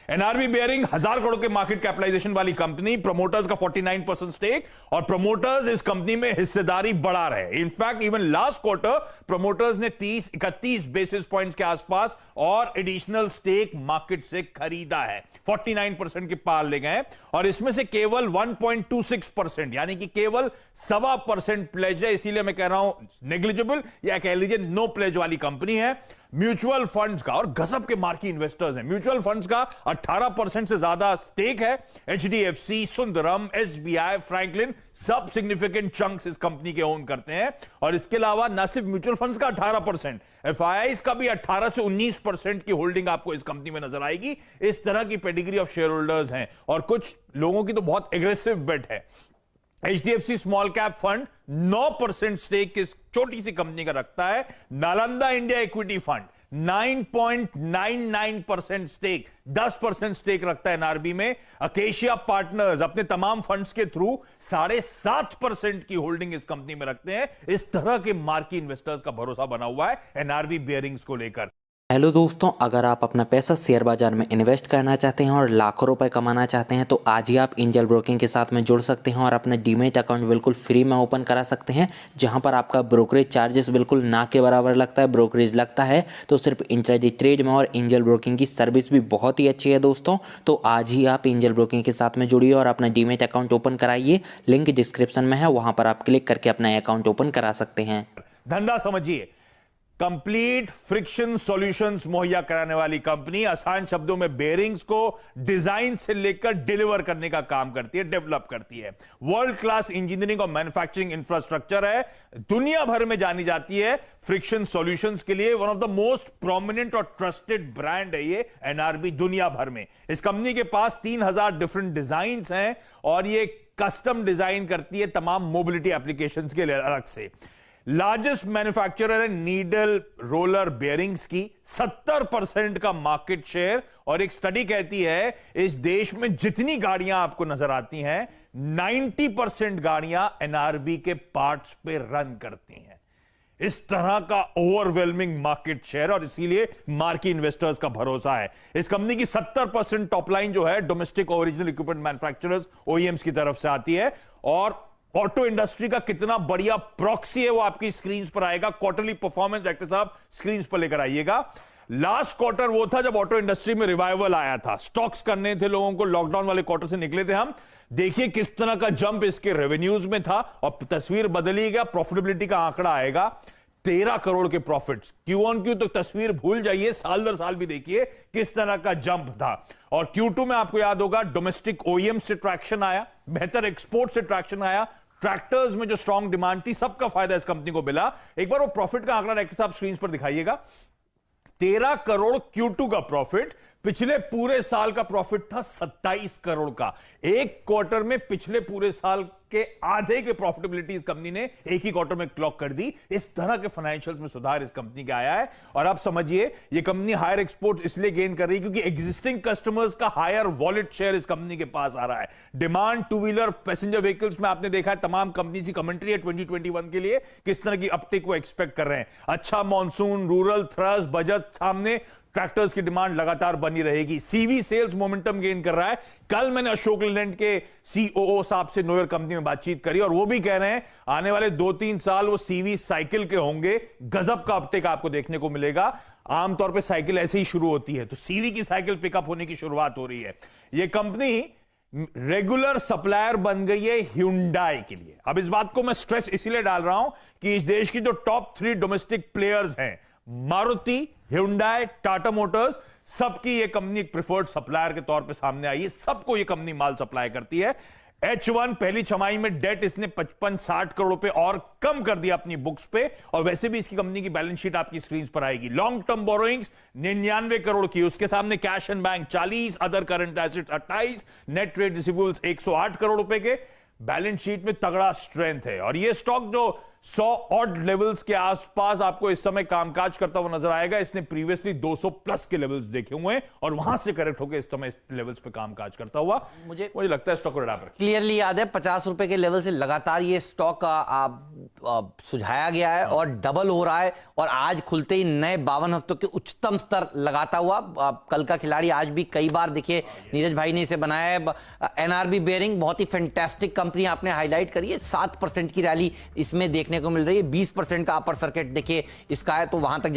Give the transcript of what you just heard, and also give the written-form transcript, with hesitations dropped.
NRB bearing 1,000 crore के market capitalisation वाली company, promoters का 49% स्टेक, और प्रमोटर्स इस कंपनी में हिस्सेदारी बढ़ा रहे। In fact even last quarter promoters ने 31 बेसिस पॉइंट्स के आसपास और एडिशनल स्टेक मार्केट से खरीदा है, 49% के पार ले गए, और इसमें से केवल 1.26% यानी कि केवल 1.25% प्लेज है। इसीलिए मैं कह रहा हूं नेग्लिजिबल या कह लीजिए नो प्लेज वाली कंपनी है। म्यूचुअल फंड्स का, और गजब के मार्की इन्वेस्टर्स हैं, म्यूचुअल फंड्स का 18% से ज्यादा स्टेक है। एचडीएफसी, सुंदरम, एसबीआई, फ्रैंकलिन सब सिग्निफिकेंट चंक्स इस कंपनी के ओन करते हैं। और इसके अलावा न सिर्फ म्यूचुअल फंड्स का 18%, एफआईआईज का भी 18 से 19% की होल्डिंग आपको इस कंपनी में नजर आएगी। इस तरह की पेडिग्री ऑफ शेयर होल्डर्स हैं, और कुछ लोगों की तो बहुत एग्रेसिव बेट है। HDFC small cap fund 9% stake किस छोटी सी कंपनी का रखता है। Nalanda India equity fund 9.99% stake, 10% stake रखता है एनआरबी में। अकेशिया पार्टनर्स अपने तमाम फंड्स के थ्रू 7.5% की होल्डिंग इस कंपनी में रखते हैं। इस तरह के मार्की इन्वेस्टर्स का भरोसा बना हुआ है एनआरबी बेयरिंग्स को लेकर। हेलो दोस्तों, अगर आप अपना पैसा शेयर बाजार में इन्वेस्ट करना चाहते हैं और लाखों रुपए कमाना चाहते हैं तो आज ही आप एंजल ब्रोकिंग के साथ में जुड़ सकते हैं और अपना डीमैट अकाउंट बिल्कुल फ्री में ओपन करा सकते हैं, जहां पर आपका ब्रोकरेज चार्जेस बिल्कुल ना के बराबर लगता है। ब्रोकरेज लगता है तो सिर्फ इंट्राडे ट्रेड में, और एंजल ब्रोकिंग की सर्विस भी बहुत ही अच्छी है दोस्तों। तो आज ही आप एंजल ब्रोकिंग के साथ में जुड़िए और अपना डीमैट अकाउंट ओपन कराइए। लिंक डिस्क्रिप्शन में है, वहां पर आप क्लिक करके अपना अकाउंट ओपन करा सकते हैं। धंधा समझिए, कंप्लीट फ्रिक्शन सॉल्यूशंस मुहैया कराने वाली कंपनी, आसान शब्दों में बेयरिंग्स को डिजाइन से लेकर डिलीवर करने का काम करती है, डेवलप करती है। वर्ल्ड क्लास इंजीनियरिंग और मैन्युफैक्चरिंग इंफ्रास्ट्रक्चर है, दुनिया भर में जानी जाती है फ्रिक्शन सॉल्यूशंस के लिए। One of the most prominent और ट्रस्टेड ब्रांड है ये एनआरबी दुनिया भर में। इस कंपनी के पास 3000 डिफरेंट डिजाइन हैं, और ये कस्टम डिजाइन करती है तमाम मोबिलिटी एप्लीकेशंस के लिए अलग से। लार्जेस्ट मैन्युफैक्चरर है नीडल रोलर बेयरिंग्स की, 70% का मार्केट शेयर। और एक स्टडी कहती है इस देश में जितनी गाड़ियां आपको नजर आती हैं 90% गाड़ियां एनआरबी के पार्ट्स पे रन करती हैं। इस तरह का ओवरवेलमिंग मार्केट शेयर, और इसीलिए मार्की इन्वेस्टर्स का भरोसा है। इस कंपनी की 70% टॉपलाइन जो है domestic original equipment manufacturers OEMs की तरफ से आती है। और ऑटो इंडस्ट्री का कितना बढ़िया प्रॉक्सी है वो आपकी स्क्रीन पर आएगा। क्वार्टरली परफॉर्मेंस डायरेक्टर साहब स्क्रीन पर लेकर आइएगा। लास्ट क्वार्टर वो था जब ऑटो इंडस्ट्री में रिवाइवल आया था, स्टॉक्स करने थे लोगों को, लॉकडाउन वाले क्वार्टर से निकले थे हम। देखिए किस तरह का जंप इसके रेवेन्यूज में था, और तस्वीर बदली गया। प्रॉफिटेबिलिटी का आंकड़ा आएगा 13 करोड़ के प्रॉफिट्स। क्यू ऑन क्यू तो तस्वीर भूल जाइए, साल दर साल भी देखिए किस तरह का जंप था। और Q2 में आपको याद होगा डोमेस्टिक ओईएम से ट्रैक्शन आया, बेहतर एक्सपोर्ट से ट्रैक्शन आया, ट्रैक्टर्स में जो स्ट्रॉन्ग डिमांड थी, सबका फायदा इस कंपनी को मिला। एक बार वो प्रॉफिट का आंकड़ा डायरेक्टर साहब स्क्रीन पर दिखाइएगा। 13 करोड़ Q2 का प्रॉफिट, पिछले पूरे साल का प्रॉफिट था 27 करोड़ का। एक क्वार्टर में पिछले पूरे साल के आधे के प्रॉफिटेबिलिटी इस कंपनी ने एक ही क्वार्टर में क्लॉक कर दी। इस तरह के फाइनेंशियल्स में सुधार इस कंपनी का आया है। और आप समझिए ये कंपनी हायर एक्सपोर्ट इसलिए गेन कर रही है क्योंकि एग्जिस्टिंग कस्टमर्स का हायर वॉलेट शेयर इस कंपनी के पास आ रहा है। Demand two wheeler passenger vehicles में आपने देखा है, तमाम कंपनी की कमेंट्री है 2021 के लिए किस तरह की अपटिक को एक्सपेक्ट कर रहे हैं। अच्छा मॉनसून, रूरल थ्रस्ट, बजट सामने, ट्रैक्टर्स की डिमांड लगातार बनी रहेगी। सीवी सेल्स मोमेंटम गेन कर रहा है। कल मैंने अशोक लेलैंड के सीओओ साहब से नोयर कंपनी में बातचीत करी, और वो भी कह रहे हैं आने वाले 2-3 साल वो सीवी साइकिल के होंगे। गजब का अपटेक आपको देखने को मिलेगा। आमतौर पे साइकिल ऐसे ही शुरू होती है, तो सीवी की साइकिल पिकअप होने की शुरुआत हो रही है। ये कंपनी रेगुलर सप्लायर बन गई है ह्यूंडई के लिए। अब इस बात को मैं स्ट्रेस इसीलिए डाल रहा हूं कि इस देश की जो टॉप 3 डोमेस्टिक प्लेयर्स हैं, मारुति, ह्यूंडई, टाटा मोटर्स, सबकी ये कंपनी एक प्रिफर्ड सप्लायर के तौर पे सामने आई है। सबको ये कंपनी माल सप्लाई करती है। H1 पहली छमाही में डेट इसने 55-60 करोड़ रुपए और कम कर दिया अपनी बुक्स पे, और वैसे भी इसकी कंपनी की बैलेंस शीट आपकी स्क्रीन पर आएगी। लॉन्ग टर्म बोरोइंग्स 99 करोड़ की, उसके सामने cash and bank 40, other current assets 28, net trade receivables 108 crore रुपए के। बैलेंस शीट में तगड़ा स्ट्रेंथ है। और ये स्टॉक जो 100 ऑड लेवल्स के आसपास आपको इस समय कामकाज करता हुआ नजर आएगा। इसने प्रीवियसली 200 प्लस के लेवल्स देखे हुए हैं और वहां से करेक्ट होकर इस समय इस लेवल्स पे कामकाज करता हुआ मुझे लगता है स्टॉक को पर क्लियरली याद है 50 रुपए के लेवल से लगातार ये स्टॉक सुझाया गया है और डबल हो रहा है और आज खुलते ही नए 52 हफ्तों के उच्चतम स्तर लगाता हुआ कल का खिलाड़ी आज भी कई बार देखिए नीरज भाई ने इसे बनाया है। एनआरबी बेयरिंग बहुत ही फैंटास्टिक कंपनी आपने हाईलाइट करी है, 7% की रैली इसमें देखने को मिल रही है, 20% का अपर सर्किट देखिए इसका है, तो वहां तक